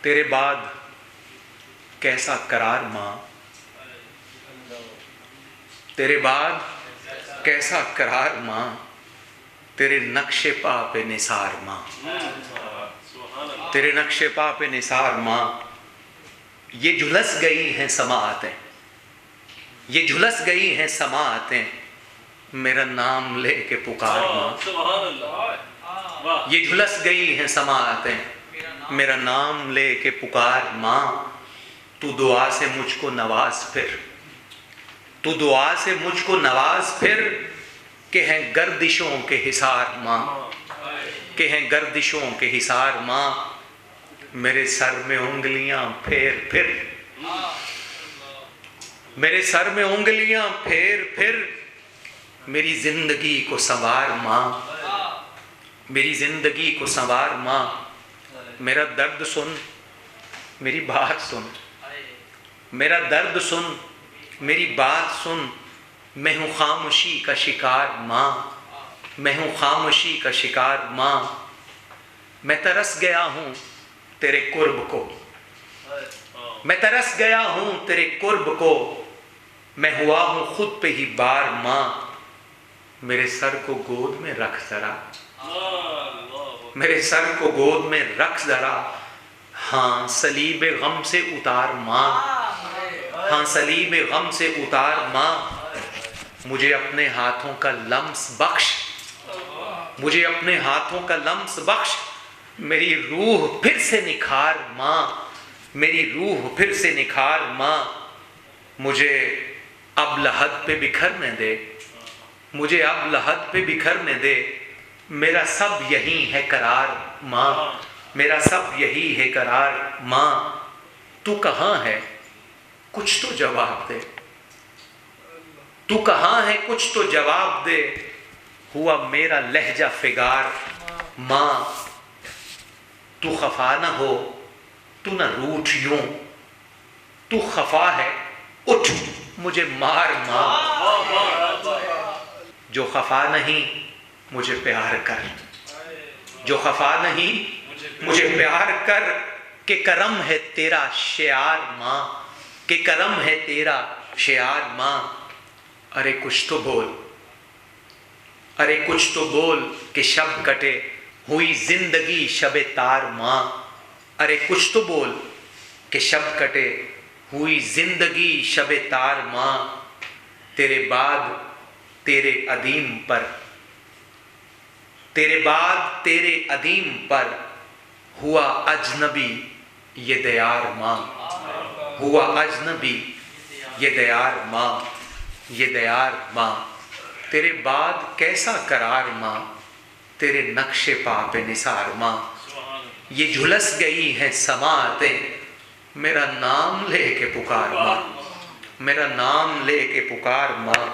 تیرے بعد کیسا قرار ماں، تیرے بعد کیسا قرار ماں، تیرے نقش پا پہ نثار ماں، تیرے نقش پا پہ نثار ماں۔ یہ جھلس گئی ہیں سماعتیں، یہ جھلس گئی ہیں سماعتیں، میرا نام لے کے پکار ماں۔ یہ جھلس گئی ہیں سماعتیں، میرا نام لے کے پکار ماں۔ تو دعا سے مجھ کو نواز پھر، تو دعا سے مجھ کو نواز پھر، کہ ہیں گردشوں کے حصار ماں، کہ ہیں گردشوں کے حصار ماں۔ میرے سر میں انگلیاں پھیر پھر، میرے سر میں انگلیاں پھیر پھر، میری زندگی کو سنوار ماں، میری زندگی کو سنوار ماں۔ میرا درد سن، میری بات سن، میرا درد سن، میری بات سن۔ میں ہوں خاموشی کا شکار ماں، میں ہوں خاموشی کا شکار ماں۔ میں ترس گیا ہوں تیرے قرب کو، میں ترس گیا ہوں تیرے قرب کو، میں ہوا ہوں خود پہ ہی بار ماں۔ میرے سر کو گود میں رکھ ذرا، میرے سر کو گود میں رکھ ذرا، ہاں صلیب غم سے اتار ماں، ہاں صلیب غم سے اتار ماں۔ مجھے اپنے ہاتھوں کا لمس بخش، مجھے اپنے ہاتھوں کا لمس بخش، میری روح پھر سے نکھار ماں، میری روح پھر سے نکھار ماں۔ مجھے اب لحد پہ بکھرنے دے، مجھے اب لحد پہ بکھرنے دے، میرا سب یہی ہے قرار ماں، میرا سب یہی ہے قرار ماں۔ تو کہاں ہے کچھ تو جواب دے، تو کہاں ہے کچھ تو جواب دے، ہوا میرا لہجہ فگار ماں۔ تو خفا نہ ہو، تو نہ روٹھ یوں، تو خفا ہے اٹھ مجھے مار ماں۔ جو خفا نہیں مجھے پیار کر، جو خفا نہیں مجھے پیار کر، کہ کرم ہے تیرا شعار ماں، کہ کرم ہے تیرا شعار ماں۔ ارے کچھ تو بول، ارے کچھ تو بول، کہ شب کٹے ہوئی زندگی شب تار ماں۔ ارے کچھ تو بول، کہ شب کٹے ہوئی زندگی شب تار ماں۔ تیرے بعد تیرے ادیم پر، تیرے بعد تیرے ادیم پر، ہوا اجنبی یہ دیار ماں، ہوا اجنبی یہ دیار ماں، یہ دیار ماں۔ تیرے بعد کیسا قرار ماں، تیرے نقش پا پہ نثار ماں۔ یہ جھلس گئی ہیں سماعتیں، میرا نام لے کے پکار ماں، میرا نام لے کے پکار ماں۔